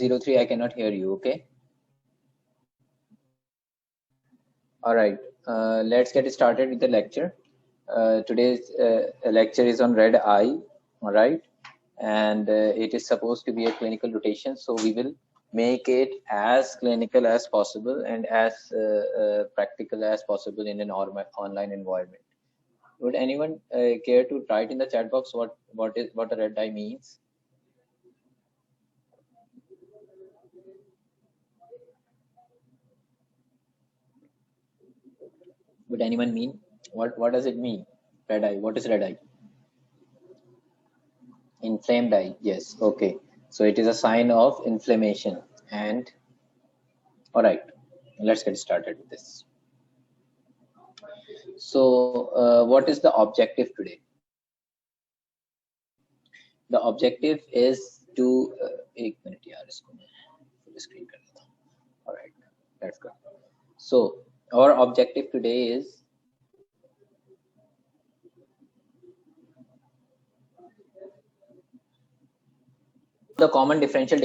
103, I cannot hear you. Okay. All right. Let's get started with the lecture. Today's lecture is on red eye. All right. And it is supposed to be a clinical rotation. So we will make it as clinical as possible and as practical as possible in an online environment. Would anyone care to write in the chat box what a red eye means? Would anyone mean what does it mean? Red eye. What is red eye? Inflamed eye. Yes. Okay. So it is a sign of inflammation. And all right, let's get started with this. So what is the objective today? The objective is to एक minute यार इसको मैं full screen कर देता हूँ. All right, that's good. So our objective today is the common differential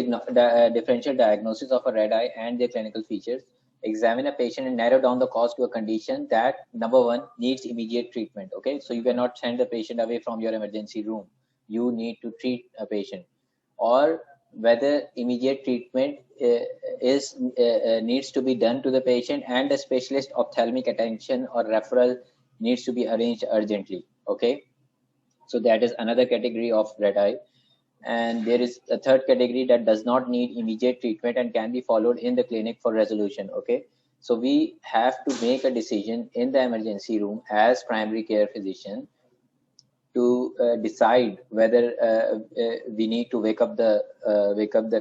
diagnosis of a red eye and their clinical features. Examine a patient and narrow down the cause to a condition that, number one, needs immediate treatment. Okay, so you cannot send the patient away from your emergency room. You need to treat a patient, or whether immediate treatment needs to be done to the patient, and a specialist ophthalmic attention or referral needs to be arranged urgently. Okay, so that is another category of red eye. And there is a third category that does not need immediate treatment and can be followed in the clinic for resolution. Okay, so we have to make a decision in the emergency room as primary care physician to decide whether we need to wake up the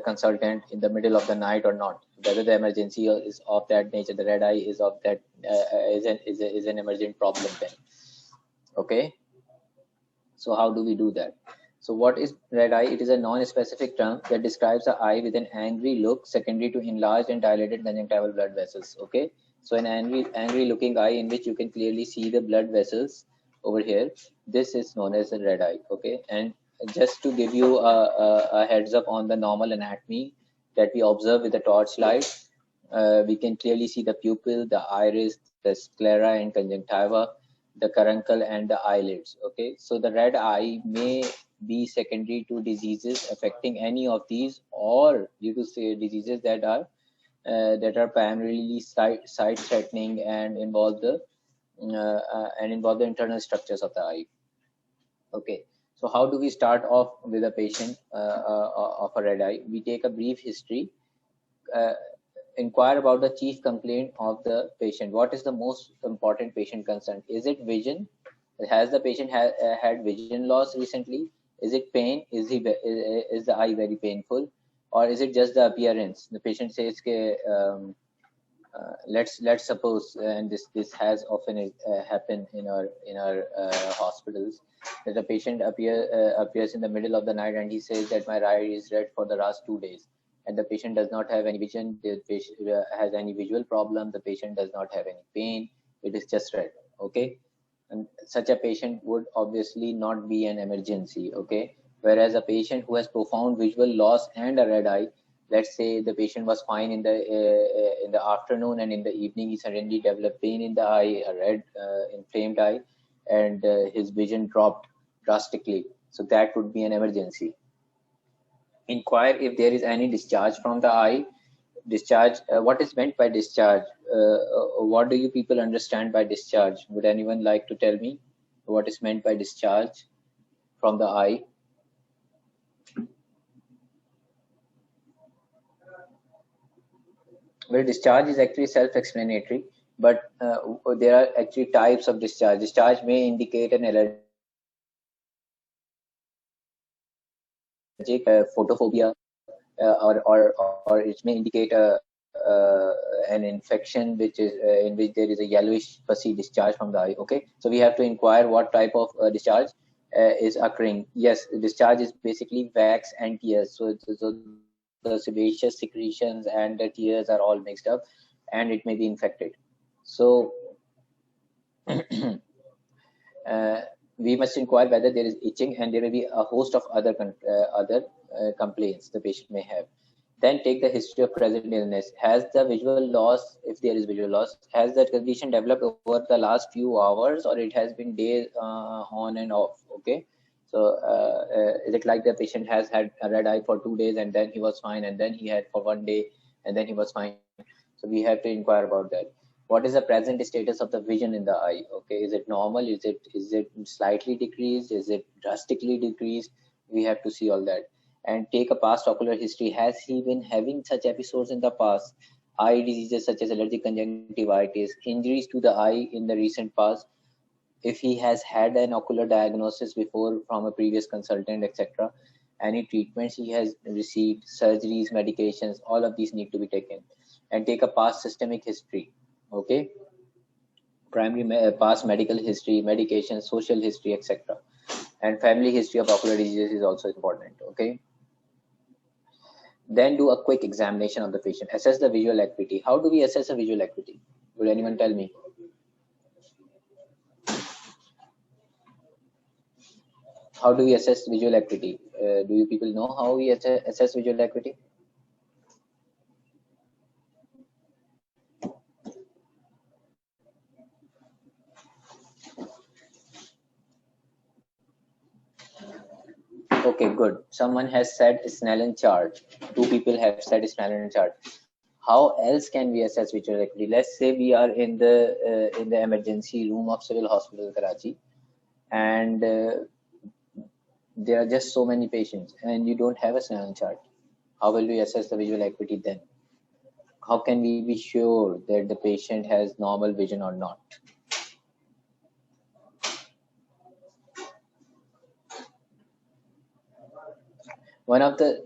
consultant in the middle of the night or not, whether the emergency is of that nature, the red eye is of that is an emergent problem then. Okay, so how do we do that? So what is red eye? It is a non-specific term that describes an eye with an angry look secondary to enlarged and dilated conjunctival blood vessels. Okay, so an angry looking eye in which you can clearly see the blood vessels over here. This is known as a red eye. Okay, and just to give you a heads up on the normal anatomy that we observe with the torchlight, we can clearly see the pupil, the iris, the sclera and conjunctiva, the caruncle and the eyelids. Okay, so the red eye may be secondary to diseases affecting any of these, or due to say diseases that are primarily sight threatening and involve the internal structures of the eye. Okay, so how do we start off with a patient of a red eye? We take a brief history, inquire about the chief complaint of the patient. What is the most important patient concern? Is it vision? Has the patient had vision loss recently? Is it pain? Is the eye very painful, or is it just the appearance? The patient says, let's suppose, and this has often happened in our hospitals, that the patient appears in the middle of the night and he says that my eye is red for the last 2 days, and the patient does not have any vision, the patient has any visual problem, the patient does not have any pain, it is just red. Okay, and such a patient would obviously not be an emergency. Okay, whereas a patient who has profound visual loss and a red eye, let's say the patient was fine in the afternoon, and in the evening he suddenly developed pain in the eye, a red inflamed eye, and his vision dropped drastically, so that would be an emergency. Inquire if there is any discharge from the eye. Discharge, what is meant by discharge? What do you people understand by discharge? Would anyone like to tell me what is meant by discharge from the eye? Well, discharge is actually self-explanatory, but there are actually types of discharge. Discharge may indicate an allergic photophobia, or it may indicate an infection which is in which there is a yellowish pussy discharge from the eye. Okay, so we have to inquire what type of discharge is occurring. Yes, discharge is basically wax and tears, so the sebaceous secretions and the tears are all mixed up, and it may be infected. So we must inquire whether there is itching, and there will be a host of other complaints the patient may have. Then take the history of present illness. Has the visual loss, if there is visual loss, has that condition developed over the last few hours, or it has been days on and off? Okay. So is it like the patient has had a red eye for 2 days and then he was fine, and then he had for 1 day and then he was fine? So we have to inquire about that. What is the present status of the vision in the eye? Okay, is it normal? Is it slightly decreased? Is it drastically decreased? We have to see all that. And take a past ocular history. Has he been having such episodes in the past? Eye diseases such as allergic conjunctivitis, injuries to the eye in the recent past, if he has had an ocular diagnosis before from a previous consultant, etc., any treatments he has received, surgeries, medications, all of these need to be taken. And take a past systemic history. Okay, primary past medical history, medication, social history, etc., and family history of ocular diseases is also important. Okay, then do a quick examination of the patient. Assess the visual acuity. How do we assess a visual acuity? Would anyone tell me? How do we assess visual acuity? Do you people know how we assess visual acuity? Okay, good. Someone has said Snellen chart. Two people have said Snellen chart. How else can we assess visual acuity? Let's say we are in the emergency room of Civil Hospital Karachi, and there are just so many patients, and you don't have a Snellen chart. How will we assess the visual acuity then? How can we be sure that the patient has normal vision or not? One of the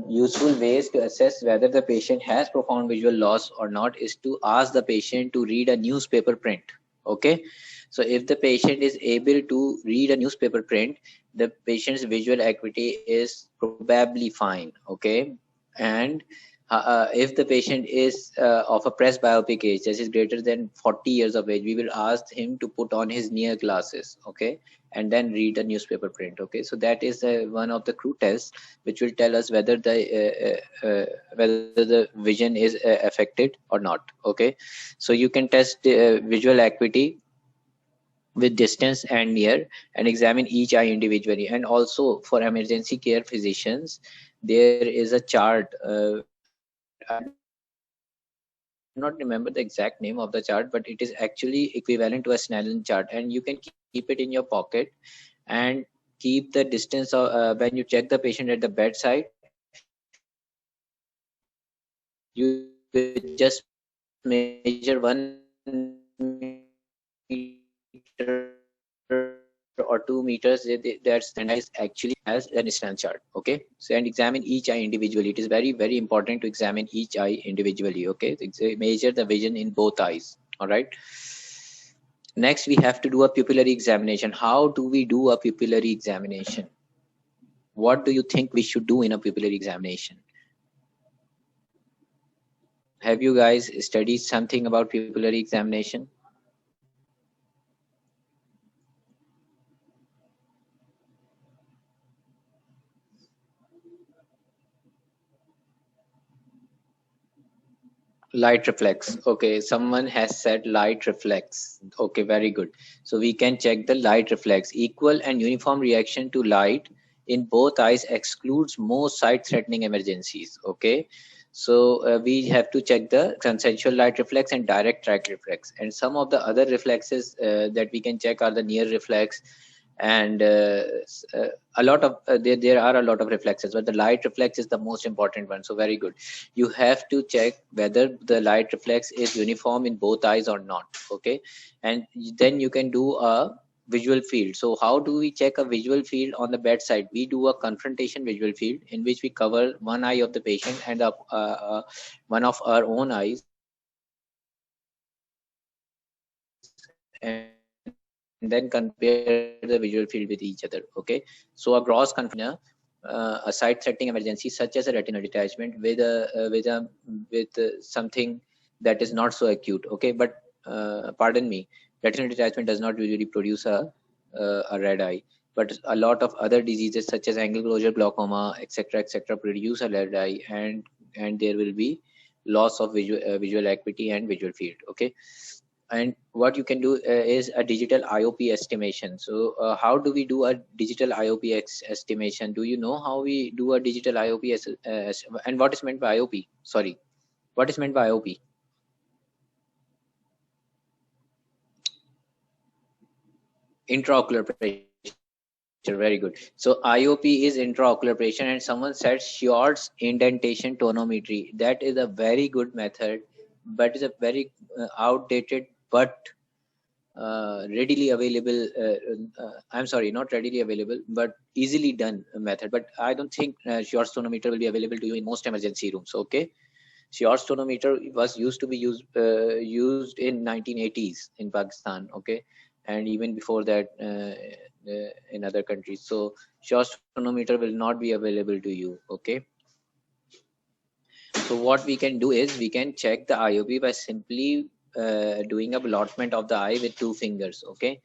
useful ways to assess whether the patient has profound visual loss or not is to ask the patient to read a newspaper print. Okay, so if the patient is able to read a newspaper print, the patient's visual acuity is probably fine. Okay, and if the patient is of a presbyopic age, that is greater than 40 years of age, we will ask him to put on his near glasses. Okay, and then read a newspaper print. Okay, so that is one of the crude tests which will tell us whether the vision is affected or not. Okay, so you can test visual acuity with distance and near, and examine each eye individually. And also for emergency care physicians, there is a chart. I do not remember the exact name of the chart, but it is actually equivalent to a Snellen chart, and you can keep it in your pocket and keep the distance of, when you check the patient at the bedside, you just measure 1 meter or 2 meters. That standardized actually has an Snellen chart. Okay, so and examine each eye individually. It is very important to examine each eye individually. Okay, measure the vision in both eyes. All right. Next, we have to do a pupillary examination. How do we do a pupillary examination? What do you think we should do in a pupillary examination? Have you guys studied something about pupillary examination? Light reflex. Okay, someone has said light reflex. Okay, very good. So we can check the light reflex. Equal and uniform reaction to light in both eyes excludes most sight-threatening emergencies. Okay, so we have to check the consensual light reflex and direct track reflex. And some of the other reflexes that we can check are the near reflex, and a lot of there are a lot of reflexes, but the light reflex is the most important one. So very good. You have to check whether the light reflex is uniform in both eyes or not. Okay, and then you can do a visual field. So how do we check a visual field on the bedside? We do a confrontation visual field in which we cover one eye of the patient and one of our own eyes, and then compare the visual field with each other. Okay, so a gross confrontation, a sight-threatening emergency such as a retinal detachment with something that is not so acute. Okay, but pardon me, retinal detachment does not usually produce a red eye. but a lot of other diseases such as angle closure glaucoma, etc., produce a red eye, and there will be loss of visual acuity and visual field. Okay, and what you can do is a digital IOP estimation. So how do we do a digital IOP estimation? Do you know how we do a digital IOP and what is meant by IOP? Sorry, what is meant by IOP? Intraocular pressure. Very good. So IOP is intraocular pressure, and someone said Short's indentation tonometry. That is a very good method, but is a very outdated but readily available. I'm sorry, not readily available, but easily done method. But I don't think Short's tonometer will be available to you in most emergency rooms. Okay, Short's tonometer was used to be used in 1980s in Pakistan. Okay, and even before that in other countries. So Short's tonometer will not be available to you. Okay. So what we can do is we can check the IOP by simply doing a allotment of the eye with 2 fingers. Okay,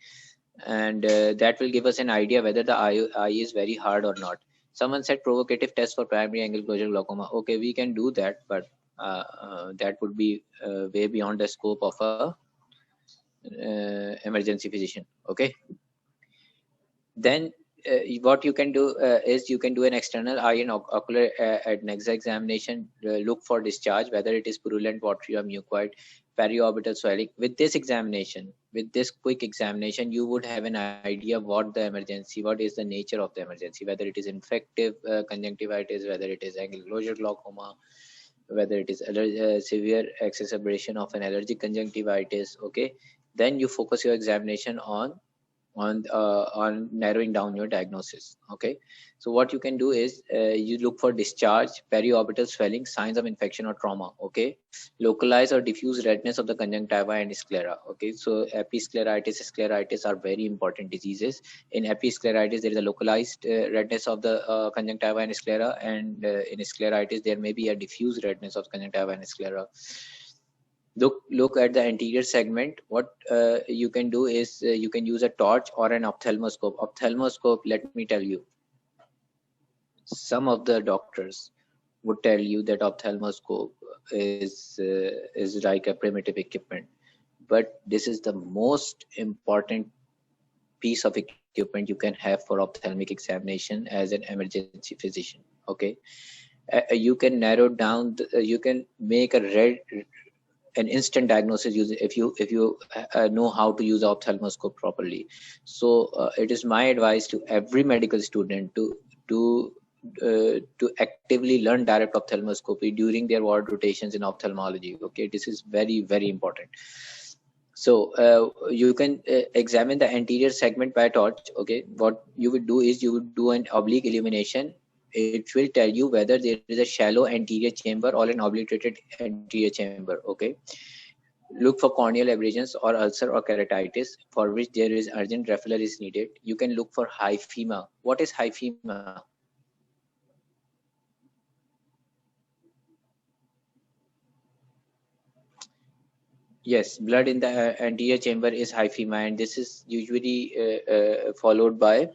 and that will give us an idea whether the eye is very hard or not. Someone said provocative test for primary angle closure glaucoma. Okay, we can do that, but that would be way beyond the scope of a emergency physician. Okay, then what you can do is you can do an external eye and ocular adnexa examination. Look for discharge, whether it is purulent, watery, or mucoid, periorbital swelling. With this examination, with this quick examination, you would have an idea what is the nature of the emergency, whether it is infective conjunctivitis, whether it is angle closure glaucoma, whether it is severe exacerbation of an allergic conjunctivitis. Okay, then you focus your examination on narrowing down your diagnosis. Okay, so what you can do is you look for discharge, periorbital swelling, signs of infection or trauma. Okay, localized or diffuse redness of the conjunctiva and sclera. Okay, so episcleritis, scleritis are very important diseases. In episcleritis there is a localized redness of the conjunctiva and sclera, and in scleritis there may be a diffuse redness of conjunctiva and sclera. Look at the anterior segment. What you can do is you can use a torch or an ophthalmoscope. Let me tell you, some of the doctors would tell you that ophthalmoscope is like a primitive equipment, but this is the most important piece of equipment you can have for ophthalmic examination as an emergency physician. Okay, you can narrow down you can make an instant diagnosis if you know how to use ophthalmoscope properly. So it is my advice to every medical student to actively learn direct ophthalmoscopy during their ward rotations in ophthalmology. Okay, this is very important. So you can examine the anterior segment by torch. Okay, what you would do is you would do an oblique illumination. It will tell you whether there is a shallow anterior chamber or an obliterated anterior chamber. Okay, look for corneal abrasions or ulcer or keratitis for which there is urgent referral is needed. You can look for hyphema. What is hyphema? Yes, blood in the anterior chamber is hyphema, and this is usually followed by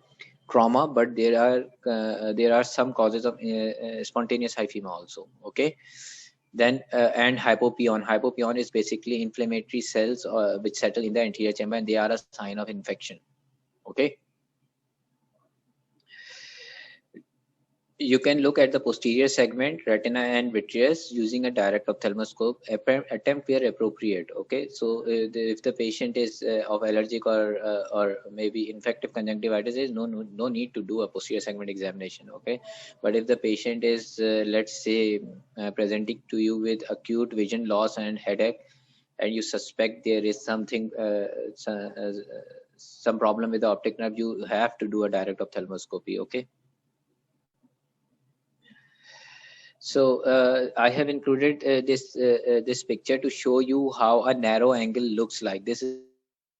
trauma, but there are some causes of spontaneous hyphema also. Okay, then and hypopyon is basically inflammatory cells which settle in the anterior chamber, and they are a sign of infection. Okay, you can look at the posterior segment, retina and vitreous using a direct ophthalmoscope. Attempt where appropriate. Okay, so if the patient is of allergic or maybe infective conjunctivitis, there is no need to do a posterior segment examination. Okay, but if the patient is let's say presenting to you with acute vision loss and headache, and you suspect there is something some problem with the optic nerve, you have to do a direct ophthalmoscopy. Okay. So I have included this picture to show you how a narrow angle looks like. This is a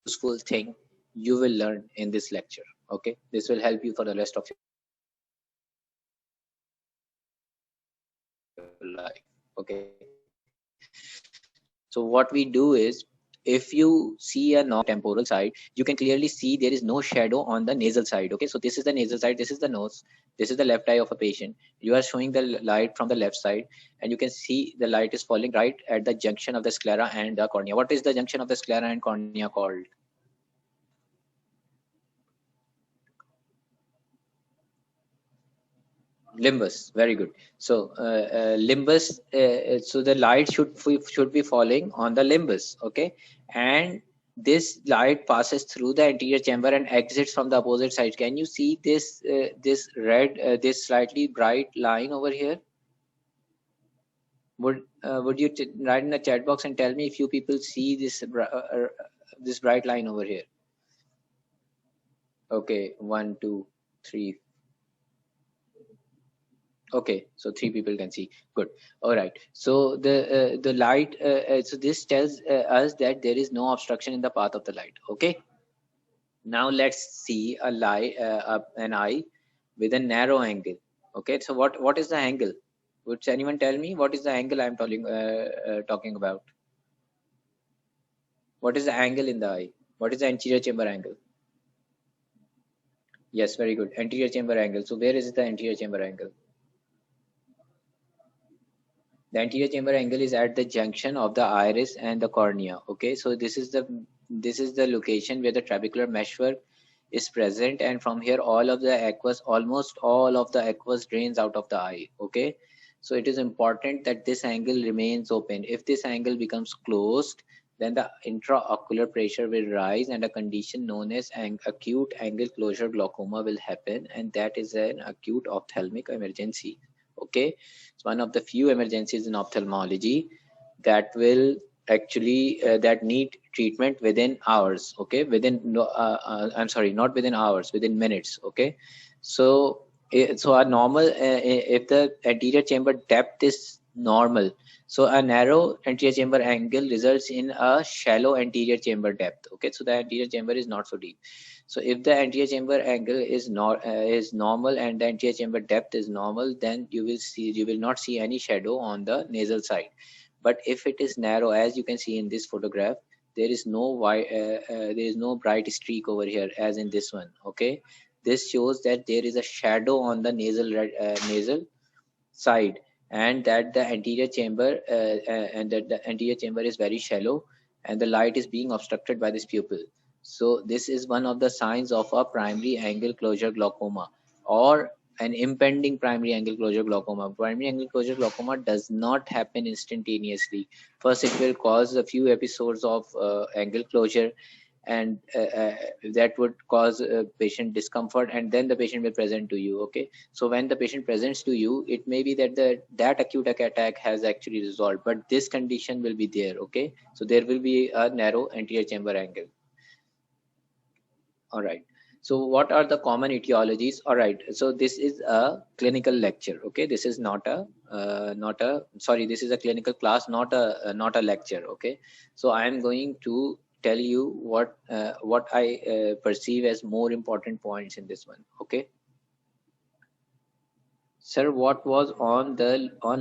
useful thing you will learn in this lecture. Okay, this will help you for the rest of your life. Okay, so what we do is if you see a temporal side, you can clearly see there is no shadow on the nasal side. Okay, so this is the nasal side, this is the nose, this is the left eye of a patient. You are showing the light from the left side, and you can see the light is falling right at the junction of the sclera and the cornea. What is the junction of the sclera and cornea called? Limbus. Very good. So limbus, so the light should be falling on the limbus. Okay, and this light passes through the anterior chamber and exits from the opposite side. Can you see this this red, this slightly bright line over here? Would you write in the chat box and tell me if you people see this this bright line over here? Okay, 1, 2, 3. Okay, so 3 people can see. Good. All right. So the light. So this tells us that there is no obstruction in the path of the light. Okay. Now let's see a light, an eye with a narrow angle. Okay. So what is the angle? Would anyone tell me what is the angle I'm talking about? What is the angle in the eye? What is the anterior chamber angle? Yes, very good. Anterior chamber angle. So where is the anterior chamber angle? The anterior chamber angle is at the junction of the iris and the cornea. Okay, so this is the location where the trabecular meshwork is present, and from here almost all of the aqueous drains out of the eye. Okay, so it is important that this angle remains open. If this angle becomes closed, then the intraocular pressure will rise and a condition known as acute angle closure glaucoma will happen, and that is an acute ophthalmic emergency. Okay, it's one of the few emergencies in ophthalmology that will actually that need treatment within hours. Okay, within no, I'm sorry, not within hours, within minutes. Okay, so so a normal if the anterior chamber depth is normal, so a narrow anterior chamber angle results in a shallow anterior chamber depth. Okay, so the anterior chamber is not so deep. So if the anterior chamber angle is normal and the anterior chamber depth is normal, then you will not see any shadow on the nasal side. But if it is narrow, as you can see in this photograph, there is no bright streak over here as in this one. Okay, this shows that there is a shadow on the nasal side, and that the anterior chamber and that the anterior chamber is very shallow and the light is being obstructed by this pupil. So this is one of the signs of a primary angle closure glaucoma or an impending primary angle closure glaucoma. Primary angle closure glaucoma does not happen instantaneously. First, it will cause a few episodes of angle closure, and that would cause patient discomfort, and then the patient will present to you. Okay, so when the patient presents to you, it may be that that acute attack has actually resolved, but this condition will be there. Okay, so there will be a narrow anterior chamber angle. All right, so what are the common etiologies? All right, so this is a clinical lecture. Okay, this is not a sorry, this is a clinical class, not a lecture. Okay, so I am going to tell you what I perceive as more important points in this one. Okay, sir, what was on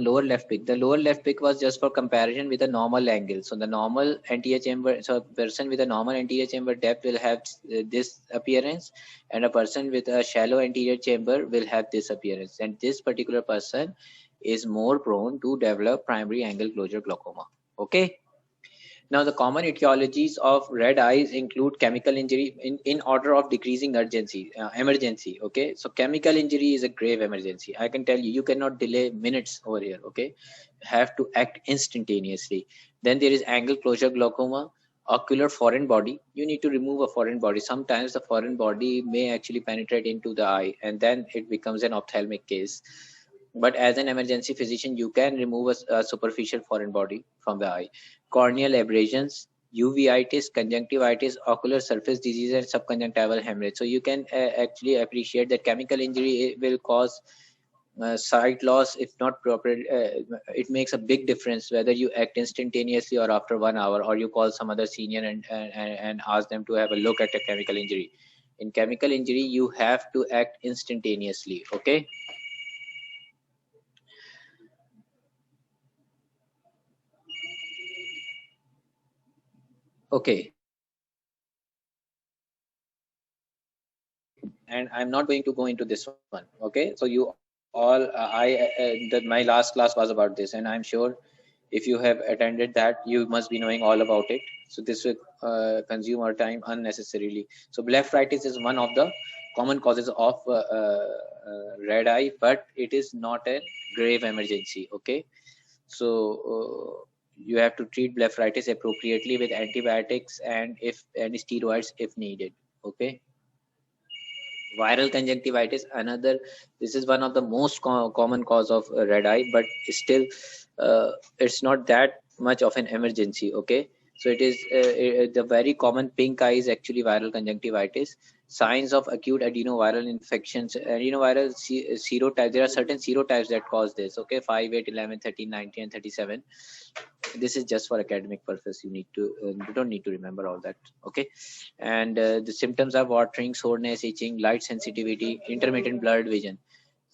lower left pick? The lower left pick was just for comparison with a normal angle. So the normal anterior chamber, so a person with a normal anterior chamber depth will have this appearance, and a person with a shallow anterior chamber will have this appearance. And this particular person is more prone to develop primary angle closure glaucoma. Okay. Now, the common etiologies of red eyes include chemical injury in order of decreasing emergency. Okay, so chemical injury is a grave emergency. I can tell you, you cannot delay minutes over here. Okay, have to act instantaneously. Then there is angle closure glaucoma, ocular foreign body. You need to remove a foreign body. Sometimes the foreign body may actually penetrate into the eye, and then it becomes an ophthalmic case. But as an emergency physician, you can remove a superficial foreign body from the eye. Corneal abrasions, uveitis, conjunctivitis, ocular surface disease, and subconjunctival hemorrhage. So you can actually appreciate that chemical injury will cause sight loss if not proper. It makes a big difference whether you act instantaneously or after 1 hour, or you call some other senior and ask them to have a look at a chemical injury. In chemical injury, you have to act instantaneously. Okay. Okay. And I'm not going to go into this one. Okay. So you all, my last class was about this, and I'm sure if you have attended that, you must be knowing all about it. So this will consume our time unnecessarily. So blepharitis is one of the common causes of red eye, but it is not a grave emergency. Okay. So you have to treat blepharitis appropriately with antibiotics and steroids if needed. Okay. Viral conjunctivitis, another, this is one of the most common cause of red eye, but still it's not that much of an emergency. Okay. So it is the very common pink eye is actually viral conjunctivitis. Signs of acute adenoviral infections, adenoviral serotypes, there are certain serotypes that cause this. Okay. 5, 8, 11, 13, 19, and 37. This is just for academic purpose. You don't need to remember all that. Okay. And the symptoms are watering, soreness, itching, light sensitivity, intermittent blurred vision.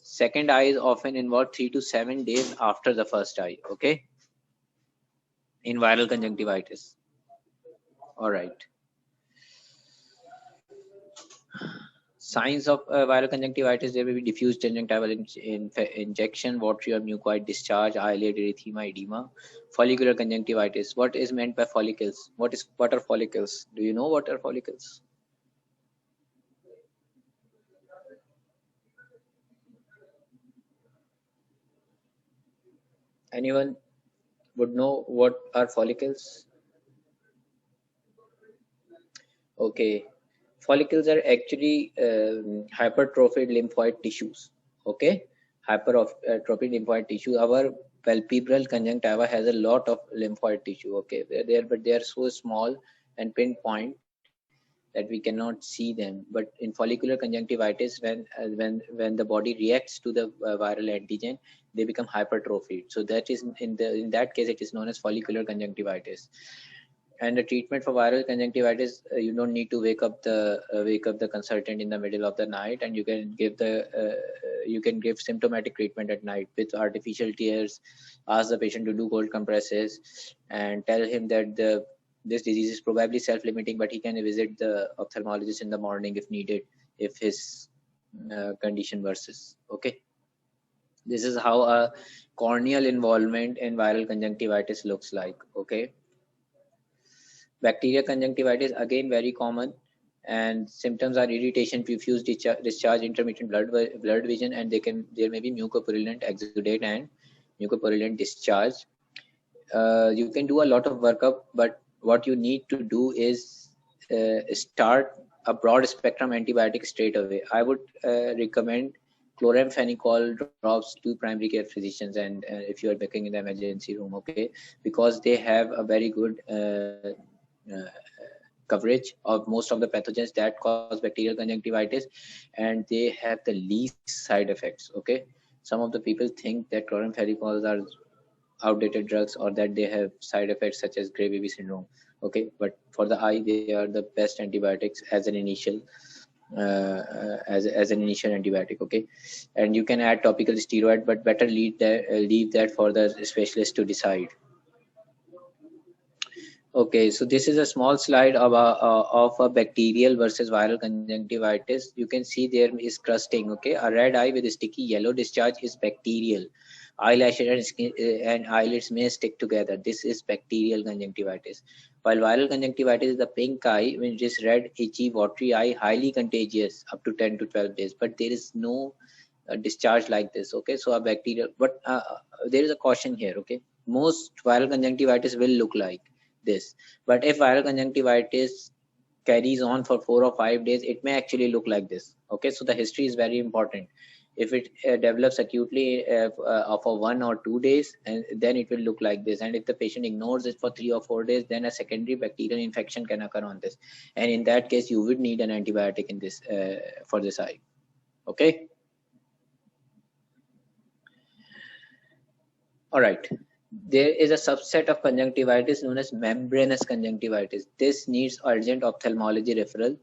Second eye is often involved 3 to 7 days after the first eye. Okay. In viral conjunctivitis. All right. Signs of viral conjunctivitis, there will be diffuse conjunctival injection, watery or mucoid discharge, eyelid erythema, edema. Follicular conjunctivitis. What is meant by follicles? What are follicles? Do you know what are follicles? Anyone would know what are follicles? Okay. Follicles are actually hypertrophied lymphoid tissues. Okay. Hypertrophied lymphoid tissue. Our palpebral conjunctiva has a lot of lymphoid tissue. Okay. But they are so small and pinpoint that we cannot see them. But in follicular conjunctivitis, when the body reacts to the viral antigen, they become hypertrophied. So that is in that case, it is known as follicular conjunctivitis. And the treatment for viral conjunctivitis, you don't need to wake up the consultant in the middle of the night, and you can give symptomatic treatment at night with artificial tears. Ask the patient to do cold compresses, and tell him that this disease is probably self-limiting, but he can visit the ophthalmologist in the morning if needed, if his condition worsens. Okay. This is how a corneal involvement in viral conjunctivitis looks like. Okay. Bacterial conjunctivitis, again very common, and symptoms are irritation, diffuse discharge, intermittent blood vision, and there may be mucopurulent exudate and mucopurulent discharge. You can do a lot of workup, but what you need to do is start a broad spectrum antibiotic straight away. I would recommend chloramphenicol drops to primary care physicians, and if you are working in the emergency room, okay, because they have a very good coverage of most of the pathogens that cause bacterial conjunctivitis, and they have the least side effects. Okay. Some of the people think that chloramphenicol are outdated drugs, or that they have side effects such as gray baby syndrome. Okay. But for the eye, they are the best antibiotics as an initial antibiotic. Okay. And you can add topical steroid, but better leave that for the specialist to decide. Okay, so this is a small slide of a bacterial versus viral conjunctivitis. You can see there is crusting. Okay, a red eye with a sticky yellow discharge is bacterial. Eyelashes and eyelids may stick together. This is bacterial conjunctivitis. While viral conjunctivitis is the pink eye, which is red, itchy, watery eye, highly contagious, up to 10 to 12 days. But there is no discharge like this. Okay, so a bacterial. But there is a caution here. Okay, most viral conjunctivitis will look like this, but if viral conjunctivitis carries on for 4 or 5 days, it may actually look like this. Okay, so the history is very important. If it develops acutely for 1 or 2 days, and then it will look like this, and if the patient ignores it for 3 or 4 days, then a secondary bacterial infection can occur on this, and in that case you would need an antibiotic in this for this eye. Okay. All right. There is a subset of conjunctivitis known as membranous conjunctivitis. This needs urgent ophthalmology referral,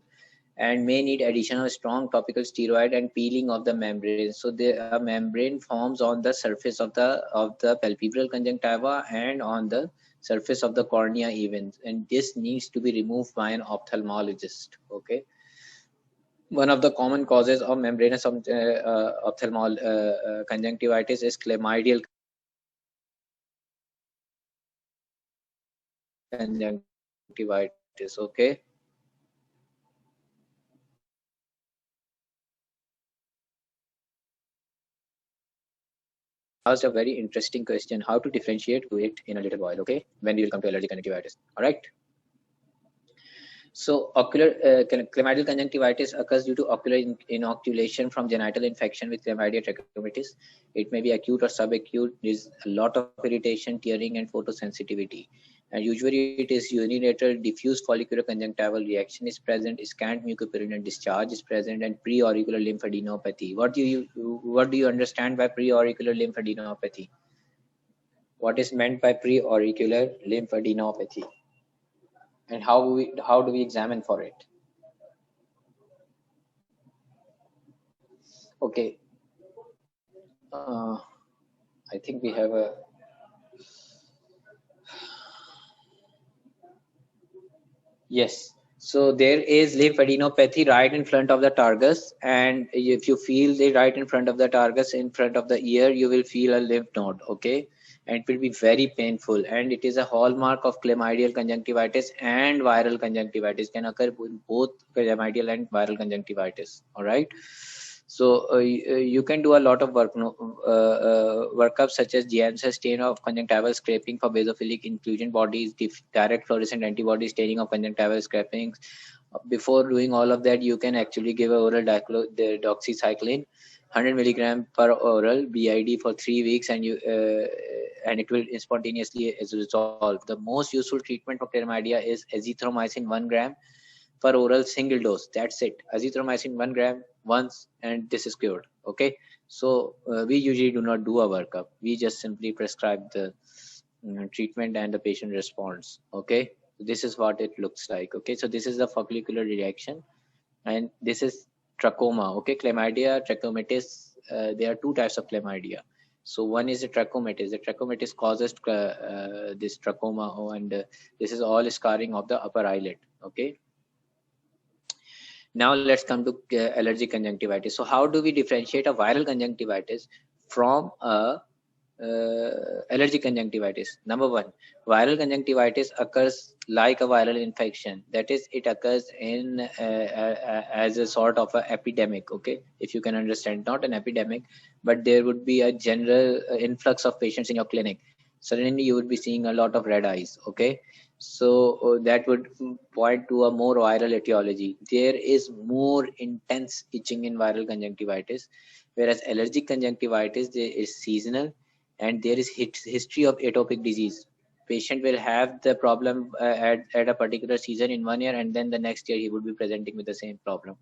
and may need addition of strong topical steroid and peeling of the membrane. So the membrane forms on the surface of the palpebral conjunctiva and on the surface of the cornea even, and this needs to be removed by an ophthalmologist. Okay. One of the common causes of membranous conjunctivitis is chlamydial conjunctivitis. Okay. Asked a very interesting question: how to differentiate to it in a little while. Okay, when we will come to allergic conjunctivitis. All right. So ocular chlamydial conjunctivitis occurs due to ocular inoculation from genital infection with Chlamydia trachomatis. It may be acute or subacute. There is a lot of irritation, tearing, and photosensitivity. And usually it is urinator diffuse follicular conjunctival reaction is present, scant mucopurulent discharge is present, and preauricular lymphadenopathy. What do you understand by preauricular lymphadenopathy? What is meant by preauricular lymphadenopathy? And how do we examine for it? Okay, I think we have a yes. So there is lymphadenopathy right in front of the targus, and if you feel the right in front of the targus, in front of the ear, you will feel a lymph node. Okay, and it will be very painful, and it is a hallmark of chlamydial conjunctivitis, and viral conjunctivitis can occur in both chlamydial and viral conjunctivitis. All right. So you can do a lot of workups such as Janssen stain of conjunctival scraping for basophilic inclusion bodies, direct fluorescent antibody staining of conjunctival scrapings. Before doing all of that, you can actually give a oral doxycycline, 100 milligram per oral BID for 3 weeks, and it will spontaneously resolve. The most useful treatment for chlamydia is azithromycin 1 gram per oral single dose. That's it. Azithromycin 1 gram once, and this is cured. Okay. So we usually do not do a workup. We just simply prescribe the treatment and the patient responds. Okay. This is what it looks like. Okay. So this is the follicular reaction, and this is trachoma. Okay. Chlamydia, trachomatis. There are two types of chlamydia. So one is the trachomatis. The trachomatis causes this trachoma, and this is all scarring of the upper eyelid. Okay. Now let's come to allergic conjunctivitis. So how do we differentiate a viral conjunctivitis from a allergic conjunctivitis? Number one, viral conjunctivitis occurs like a viral infection. That is, it occurs in as a sort of an epidemic. Okay, if you can understand, not an epidemic, but there would be a general influx of patients in your clinic. Suddenly you would be seeing a lot of red eyes. Okay, so that would point to a more viral etiology. There is more intense itching in viral conjunctivitis, whereas allergic conjunctivitis there is seasonal, and there is history of atopic disease. Patient will have the problem at a particular season in 1 year, and then the next year he would be presenting with the same problem.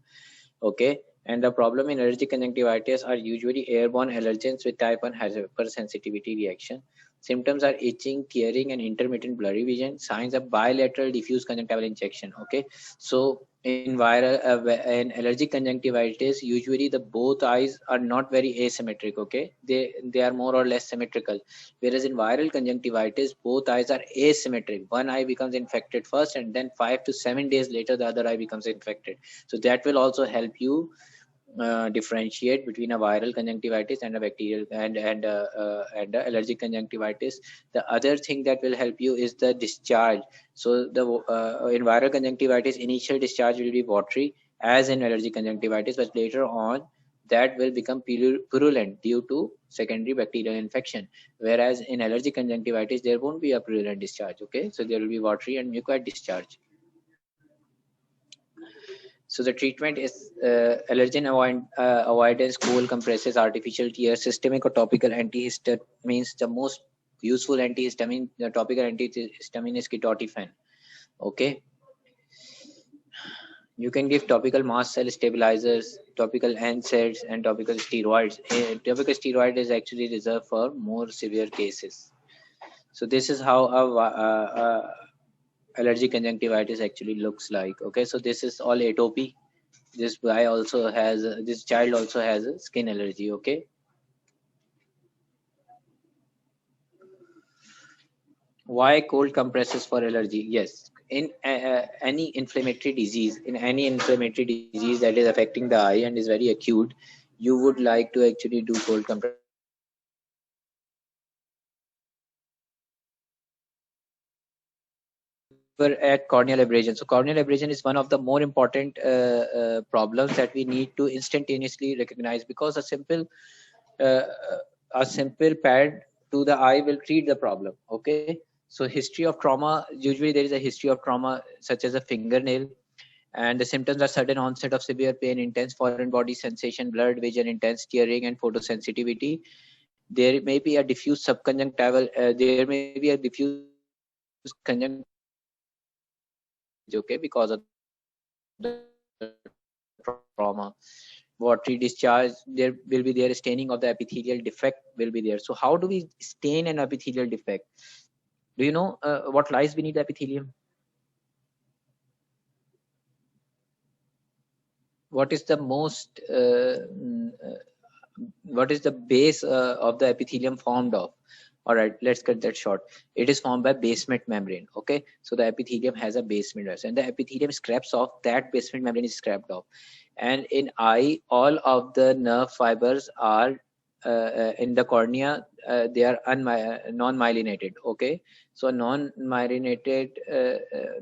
Okay, and the problem in allergic conjunctivitis are usually airborne allergens with type 1 hypersensitivity reaction. Symptoms are itching, tearing, and intermittent blurry vision. Signs of bilateral diffuse conjunctival injection. Okay, so in allergic conjunctivitis, usually the both eyes are not very asymmetric. Okay, they are more or less symmetrical. Whereas in viral conjunctivitis, both eyes are asymmetric. One eye becomes infected first, and then 5 to 7 days later, the other eye becomes infected. So that will also help you differentiate between a viral conjunctivitis and a bacterial and allergic conjunctivitis. The other thing that will help you is the discharge. So the in viral conjunctivitis, initial discharge will be watery as in allergic conjunctivitis, but later on that will become purulent due to secondary bacterial infection. Whereas in allergic conjunctivitis, there won't be a purulent discharge. Okay, so there will be watery and mucoid discharge. So the treatment is allergen avoidance, cold compresses, artificial tears, systemic or topical antihistamines. The most useful antihistamine, the topical antihistamine is ketotifen. Okay. You can give topical mast cell stabilizers, topical NSAIDs, and topical steroids. Topical steroid is actually reserved for more severe cases. So this is how allergic conjunctivitis actually looks like. Okay, so this is all atopy. this guy also has this child also has a skin allergy. Okay, why cold compresses for allergy? Yes, in any inflammatory disease, that is affecting the eye and is very acute, you would like to actually do cold compression. We're at corneal abrasion. So corneal abrasion is one of the more important problems that we need to instantaneously recognize, because uh, a simple pad to the eye will treat the problem. Okay, so history of trauma, usually there is a history of trauma such as a fingernail, and the symptoms are sudden onset of severe pain, intense foreign body sensation, blurred vision, intense tearing, and photosensitivity. There may be a diffuse subconjunctival, there may be a diffuse conjunctival damage, okay, because of the trauma. Watery discharge, there will be there, staining of the epithelial defect will be there. So how do we stain an epithelial defect? Do you know what lies beneath the epithelium? What is the most what is the base of the epithelium formed of? All right, let's cut that short. It is formed by basement membrane. Okay, so the epithelium has a basement membrane, and the epithelium scraps off, that basement membrane is scrapped off. And in eye, all of the nerve fibers are in the cornea, they are non-myelinated. Okay, so non-myelinated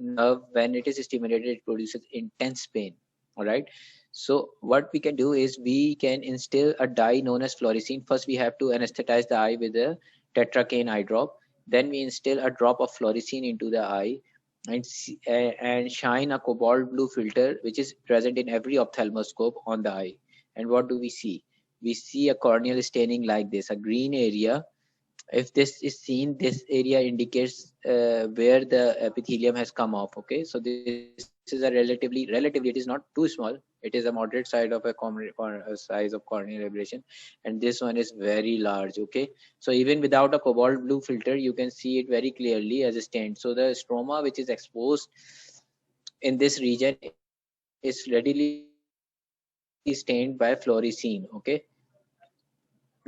nerve, when it is stimulated, it produces intense pain. All right, so what we can do is we can instill a dye known as fluorescein. First, we have to anesthetize the eye with a tetracaine eye drop. Then we instill a drop of fluorescein into the eye and shine a cobalt blue filter, which is present in every ophthalmoscope, on the eye. And what do we see? We see a corneal staining like this, a green area. If this is seen, this area indicates where the epithelium has come off. Okay, so this is a relatively, it is not too small, it is a moderate side of a size of corneal abrasion, and this one is very large. Okay, so even without a cobalt blue filter, you can see it very clearly as a stain. So the stroma which is exposed in this region is readily stained by fluorescein. Okay,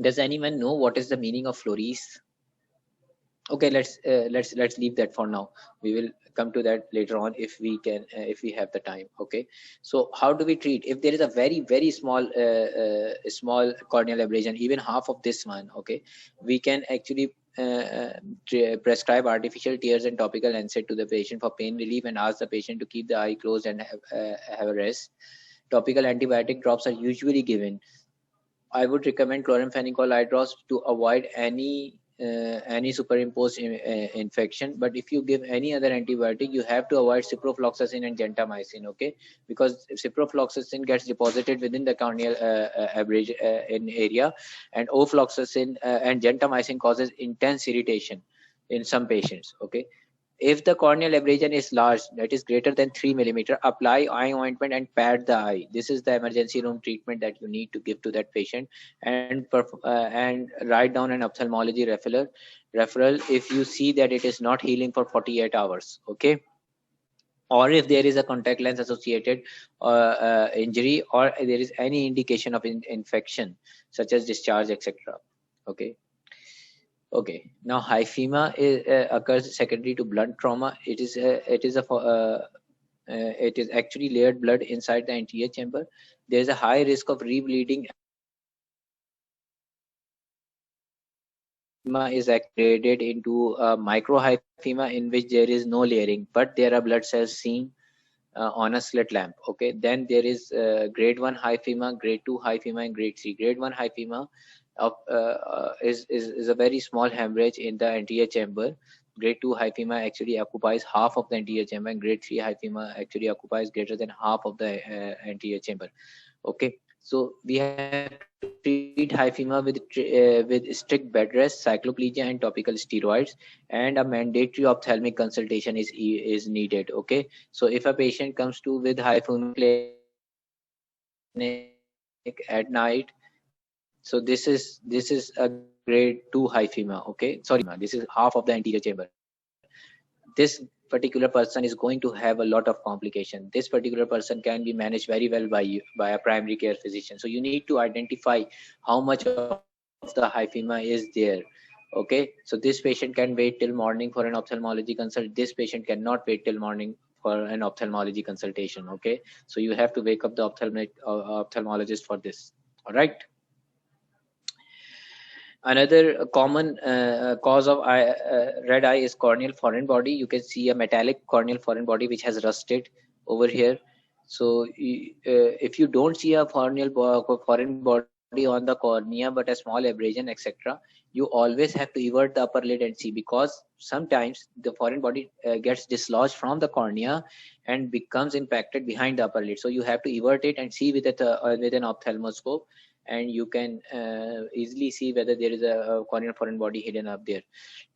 does anyone know what is the meaning of fluoresce? Okay, let's leave that for now. We will come to that later on if we can, if we have the time. Okay, so how do we treat if there is a very small small corneal abrasion, even half of this one? Okay, we can actually prescribe artificial tears and topical NSAID to the patient for pain relief, and ask the patient to keep the eye closed and have a rest. Topical antibiotic drops are usually given. I would recommend chloramphenicol eye drops to avoid any superimposed infection. But if you give any other antibiotic, you have to avoid ciprofloxacin and gentamicin. Okay, because ciprofloxacin gets deposited within the corneal abrasion in area, and ofloxacin and gentamicin causes intense irritation in some patients. Okay, if the corneal abrasion is large, that is greater than 3 millimeter, apply eye ointment and pat the eye. This is the emergency room treatment that you need to give to that patient, and write down an ophthalmology referral if you see that it is not healing for 48 hours. Okay, or if there is a contact lens associated injury, or there is any indication of infection such as discharge, etc. Okay. Okay, now hyphema occurs secondary to blunt trauma. It is actually layered blood inside the anterior chamber. There is a high risk of rebleeding. Hyphema is graded into microhyphema, in which there is no layering, but there are blood cells seen on a slit lamp. Okay, then there is grade 1 hyphema, grade 2 hyphema, and grade 3. Grade 1 hyphema is a very small hemorrhage in the anterior chamber. Grade 2 hyphema actually occupies half of the anterior chamber, and grade 3 hyphema actually occupies greater than half of the anterior chamber. Okay, so we have to treat hyphema with strict bed rest, cycloplegia, and topical steroids, and a mandatory ophthalmic consultation is needed. Okay, so if a patient comes to with hyphema at night, so this is a grade 2 hyphema. Okay, sorry, this is half of the anterior chamber. This particular person is going to have a lot of complication. This particular person can be managed very well by you, by a primary care physician. So you need to identify how much of the hyphema is there. Okay, so this patient can wait till morning for an ophthalmology consult. This patient cannot wait till morning for an ophthalmology consultation. Okay, so you have to wake up the ophthalmologist for this. All right. Another common cause of red eye is corneal foreign body. You can see a metallic corneal foreign body which has rusted over here. So if you don't see a foreign body on the cornea but a small abrasion, etc., you always have to evert the upper lid and see, because sometimes the foreign body gets dislodged from the cornea and becomes impacted behind the upper lid. So you have to evert it and see with an ophthalmoscope, and you can easily see whether there is a corneal foreign body hidden up there.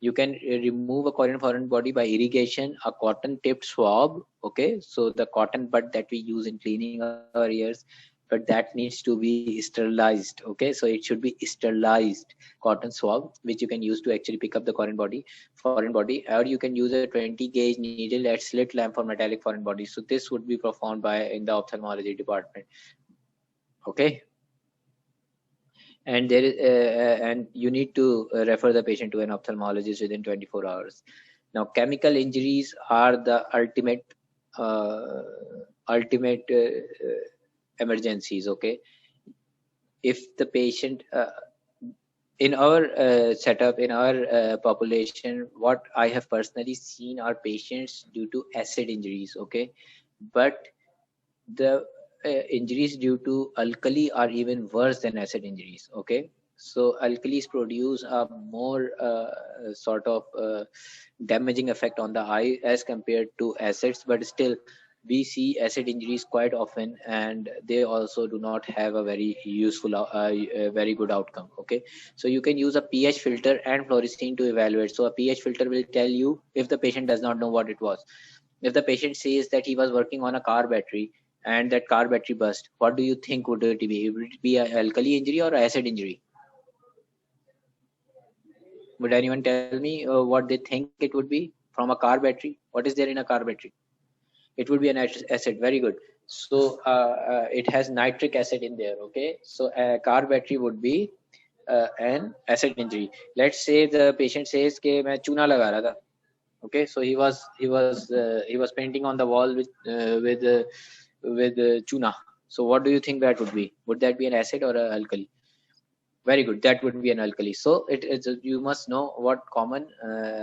You can remove a corneal foreign body by irrigation, a cotton tipped swab. Okay, so the cotton bud that we use in cleaning our ears, but that needs to be sterilized. Okay, so it should be sterilized cotton swab, which you can use to actually pick up the foreign body, or you can use a 20 gauge needle at slit lamp for metallic foreign body. So this would be performed by in the ophthalmology department. Okay, and there is and you need to refer the patient to an ophthalmologist within 24 hours. Now, chemical injuries are the ultimate emergencies. Okay, if the patient in our setup, in our population, what I have personally seen are patients due to acid injuries. Okay, but the injuries due to alkali are even worse than acid injuries. Okay, so alkalis produce a more sort of damaging effect on the eye as compared to acids, but still we see acid injuries quite often, and they also do not have a very useful very good outcome. Okay, so you can use a pH filter and fluorescein to evaluate. So a pH filter will tell you if the patient does not know what it was. If the patient says that he was working on a car battery and that car battery burst, what do you think would it be? Would it be an alkali injury or acid injury? Would anyone tell me what they think it would be from a car battery? What is there in a car battery? It would be an acid. Very good. So it has nitric acid in there. Okay, so a car battery would be an acid injury. Let's say the patient says कि मैं चूना लगा रहा था. Okay, so he was painting on the wall with chuna. So what do you think that would be? Would that be an acid or an alkali? Very good, that would be an alkali. So you must know what common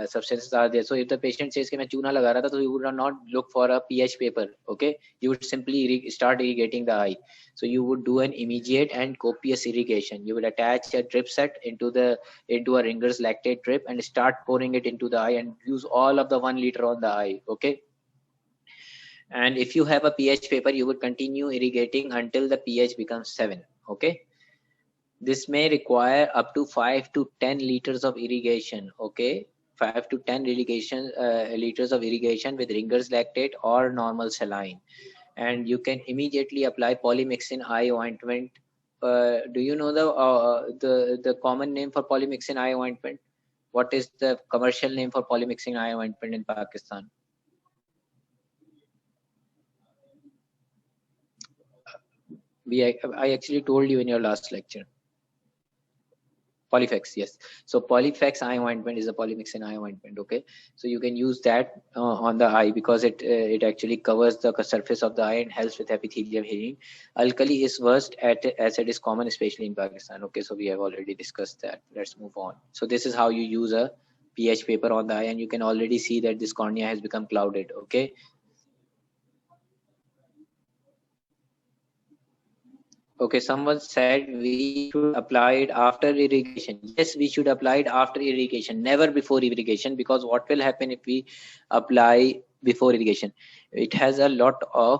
substances are there. So if the patient says कि मैं चूना लगा रहा था, so you would not look for a pH paper. Okay, you would simply start irrigating the eye. So you would do an immediate and copious irrigation. You would attach a drip set into a Ringer's lactate drip and start pouring it into the eye, and use all of the 1 liter on the eye. Okay, and if you have a pH paper, you would continue irrigating until the pH becomes 7. Okay, this may require up to 5 to 10 liters of irrigation. Okay, 5 to 10 liters of irrigation with Ringer's lactate or normal saline. And you can immediately apply polymyxin eye ointment. Do you know the common name for polymyxin eye ointment? What is the commercial name for polymyxin eye ointment in Pakistan? I actually told you in your last lecture. Polyfex, yes. So Polyfex eye ointment is a polymyxin eye ointment. Okay, so you can use that on the eye because it actually covers the surface of the eye and helps with epithelium healing. Alkali is worst, acid is common, especially in Pakistan. Okay, so we have already discussed that. Let's move on. So this is how you use a pH paper on the eye, and you can already see that this cornea has become clouded. Okay, okay, someone said we should apply it after irrigation. Yes, we should apply it after irrigation, never before irrigation, because what will happen if we apply before irrigation? It has a lot of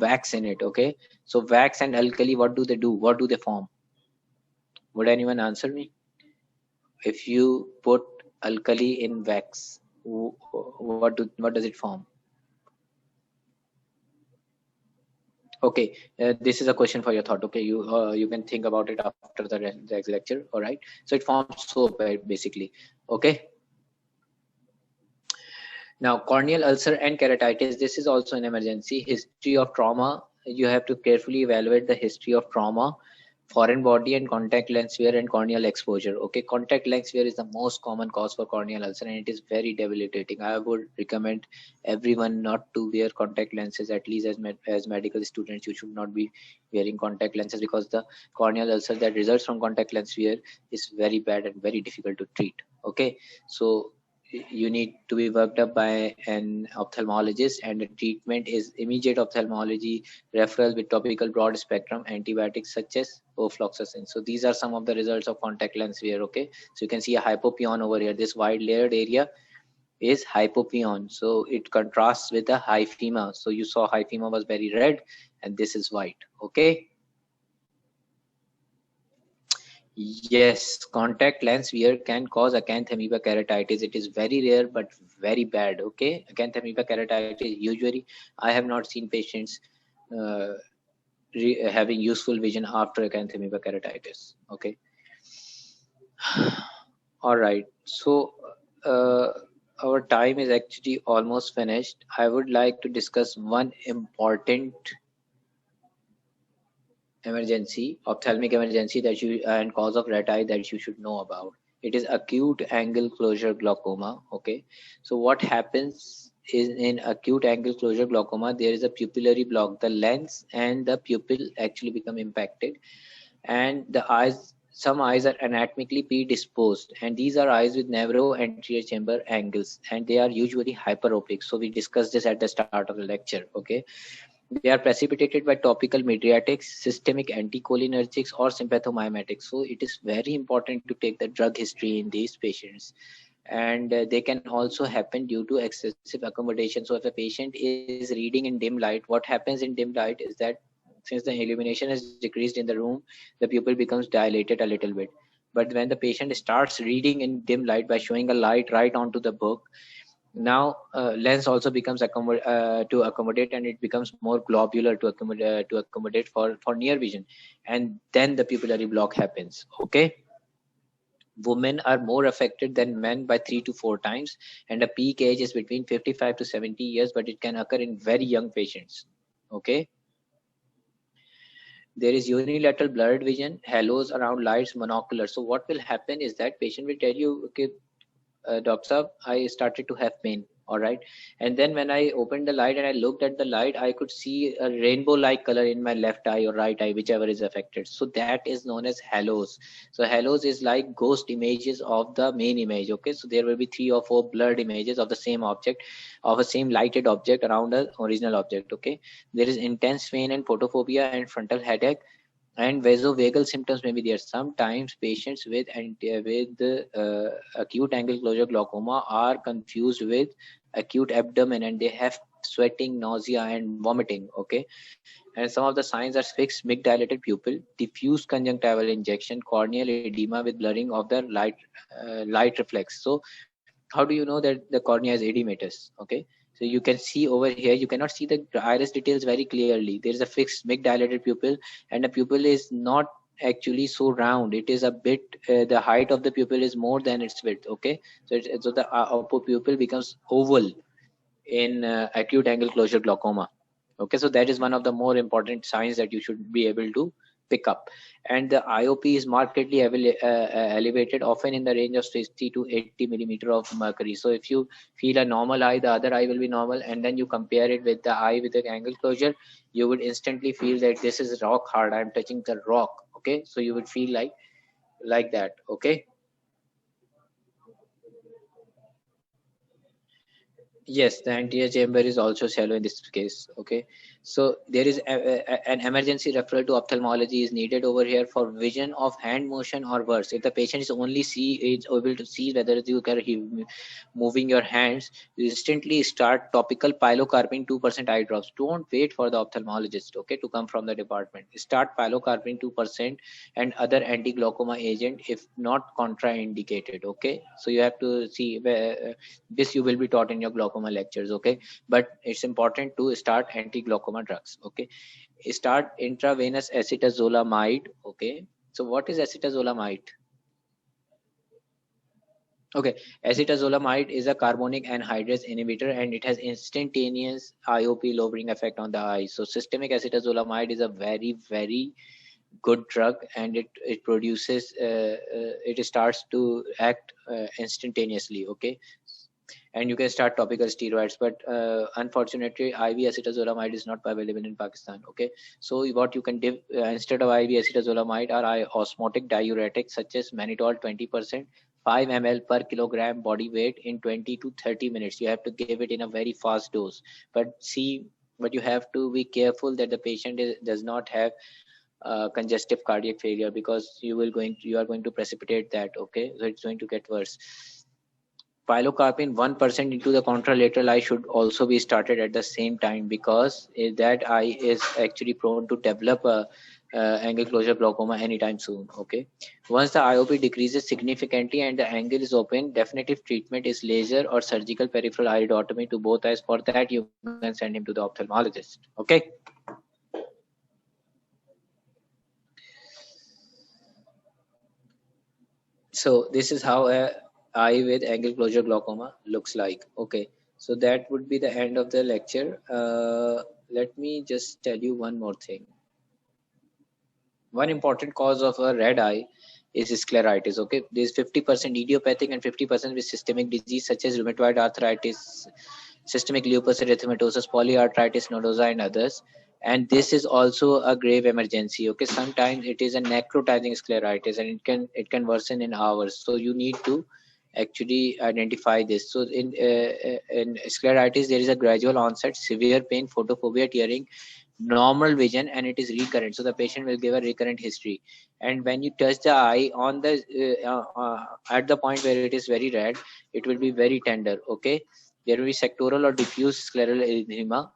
wax in it. Okay, so wax and alkali, what do they do? What do they form? Would anyone answer me? If you put alkali in wax, what does it form? Okay, this is a question for your thought. Okay, you can think about it after the lecture. All right, so it forms soap basically. Okay, Now, corneal ulcer and keratitis, this is also an emergency. History of trauma, you have to carefully evaluate the history of trauma, foreign body and contact lens wear and corneal exposure. Okay, contact lens wear is the most common cause for corneal ulcer and it is very debilitating. I would recommend everyone not to wear contact lenses, at least as medical students. You should not be wearing contact lenses because the corneal ulcer that results from contact lens wear is very bad and very difficult to treat. Okay, so you need to be worked up by an ophthalmologist, and the treatment is immediate ophthalmology referral with topical broad spectrum antibiotics such as ofloxacin. So these are some of the results of contact lens wear. Okay, so you can see a hypopyon over here. This wide layered area is hypopyon, so it contrasts with the hyphema. So you saw hyphema was very red and this is white. Okay, yes, contact lens wear can cause acanthamoeba keratitis. It is very rare but very bad. Okay, acanthamoeba keratitis, usually I have not seen patients uh, having useful vision after acanthamoeba keratitis. Okay, all right. So uh, our time is actually almost finished. I would like to discuss one important emergency, ophthalmic emergency that you and cause of red eye that you should know about. It is acute angle closure glaucoma. Okay, so what happens is in acute angle closure glaucoma, there is a pupillary block. The lens and the pupil actually become impacted, and the eyes. Some eyes are anatomically predisposed, and these are eyes with narrow anterior chamber angles, and they are usually hyperopic. So we discussed this at the start of the lecture. Okay, they are precipitated by topical mydriatics, systemic anticholinergics, or sympathomimetics. So it is very important to take the drug history in these patients. And they can also happen due to excessive accommodation. So if a patient is reading in dim light, what happens in dim light is that since the illumination is decreased in the room, the pupil becomes dilated a little bit. But when the patient starts reading in dim light by showing a light right onto the book, now lens also becomes to accommodate, and it becomes more globular to accommodate for near vision, and then the pupillary block happens. Okay, women are more affected than men by 3 to 4 times, and the peak age is between 55 to 70 years, but it can occur in very young patients. Okay, there is unilateral blurred vision, halos around lights, monocular. So what will happen is that patient will tell you, okay, doctor sahab, I started to have pain. All right. And then when I opened the light and I looked at the light, I could see a rainbow like color in my left eye or right eye, whichever is affected. So that is known as halos. So halos is like ghost images of the main image. Okay. So there will be 3 or 4 blurred images of the same object, of a same lighted object around the original object. Okay. There is intense pain and photophobia and frontal headache, and vasovagal symptoms may be there. Sometimes patients with acute angle closure glaucoma are confused with acute abdomen, and they have sweating, nausea, and vomiting. Okay, and some of the signs are fixed mid-dilated pupil, diffuse conjunctival injection, corneal edema with blurring of the light reflex. So how do you know that the cornea is edematous? Okay, so you can see over here, you cannot see the iris details very clearly. There is a fixed mid-dilated pupil, and the pupil is not actually so round. It is a bit, the height of the pupil is more than its width. Okay, so the upper pupil becomes oval in acute angle closure glaucoma. Okay, so that is one of the more important signs that you should be able to pick up. And the IOP is markedly elevated, often in the range of 60 to 80 millimeter of mercury. So if you feel a normal eye, the other eye will be normal, and then you compare it with the eye with the angle closure, you would instantly feel that this is rock hard. I'm touching the rock. Okay, so you would feel like that. Okay. Yes, the anterior chamber is also shallow in this case. Okay, so there is an emergency referral to ophthalmology is needed over here for vision of hand motion or worse. If the patient is able to see whether you are moving your hands, you instantly start topical pilocarpine 2% eye drops. Don't wait for the ophthalmologist, okay, to come from the department. Start pilocarpine 2% and other anti-glaucoma agent if not contraindicated. Okay, so you have to see this you will be taught in your glaucoma lectures. Okay, but it's important to start anti-glaucoma drugs. Okay, start intravenous acetazolamide. Okay, so what is acetazolamide? Okay, acetazolamide is a carbonic anhydrase inhibitor and it has instantaneous IOP lowering effect on the eye. So systemic acetazolamide is a very good drug, and it produces it starts to act instantaneously. Okay, and you can start topical steroids, but unfortunately IV acetazolamide is not available in Pakistan. Okay, so what you can give instead of IV acetazolamide are osmotic diuretics such as mannitol 20%, 5 ml per kilogram body weight in 20 to 30 minutes. You have to give it in a very fast dose, but you have to be careful that the patient does not have congestive cardiac failure, because you are going to precipitate that. Okay, so it's going to get worse. Pilocarpine 1% into the contralateral eye should also be started at the same time, because that eye is actually prone to develop a angle closure glaucoma anytime soon. Okay, once the IOP decreases significantly and the angle is open, definitive treatment is laser or surgical peripheral iridotomy to both eyes. For that, you can send him to the ophthalmologist. Okay. So this is how a eye with angle closure glaucoma looks like. Okay, so that would be the end of the lecture. Let me just tell you one more thing. One important cause of a red eye is scleritis. Okay, there's 50% idiopathic and 50% with systemic disease such as rheumatoid arthritis, systemic lupus erythematosus, polyarthritis nodosa, and others. And this is also a grave emergency. Okay, sometimes it is a necrotizing scleritis and it can worsen in hours. So you need to actually identify this. So in scleritis, there is a gradual onset, severe pain, photophobia, tearing, normal vision, and it is recurrent. So the patient will give a recurrent history. And when you touch the eye on the at the point where it is very red, it will be very tender. Okay, there will be sectoral or diffuse scleral edema,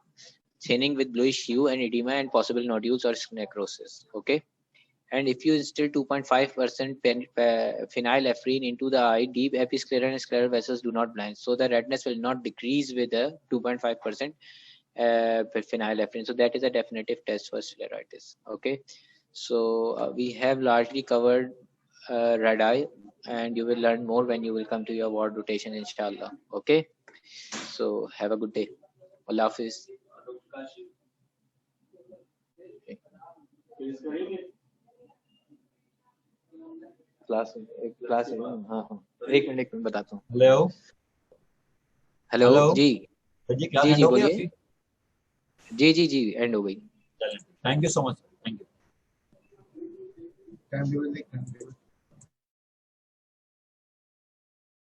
thinning with bluish hue and edema, and possible nodules or necrosis. Okay, and if you instill 2.5% phenylephrine into the eye, deep episcleral and scleral vessels do not blind. So the redness will not decrease with the 2.5% phenylephrine. So that is a definitive test for scleritis. Okay, so we have largely covered red eye, and you will learn more when you will come to your ward rotation, inshallah. Okay, so have a good day. Allah Hafiz. Class हाँ हाँ एक minute बताता हूँ. Hello जी जी जी बोलिए. जी and हो गई. Thank you so much. Thank you.